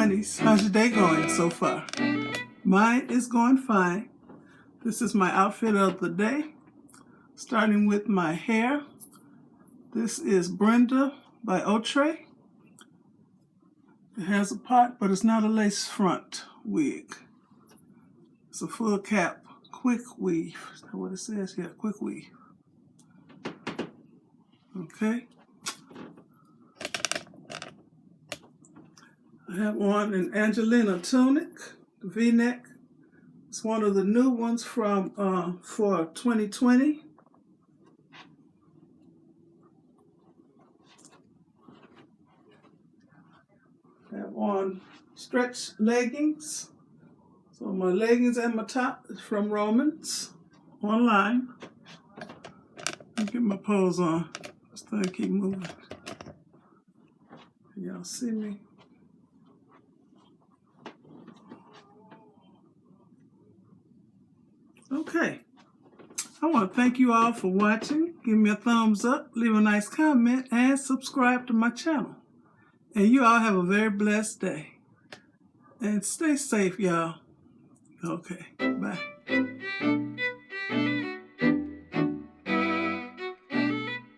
honeys. How's your day going so far? Mine is going fine. This is my outfit of the day, starting with my hair. This is Brenda by OOTD. It has a pot, but it's not a lace front wig. It's a full cap, quick weave. Is that what it says here? Quick weave. Okay. I have on an Angelina Tunic, V-neck. It's one of the new ones from for 2020. I have on stretch leggings. So my leggings and my top is from ROAMAN'S online. Let me get my pose on. This thing keep moving. Can y'all see me? Okay. I want to thank you all for watching. Give me a thumbs up, leave a nice comment, and subscribe to my channel. And you all have a very blessed day. And stay safe, y'all. Okay, bye.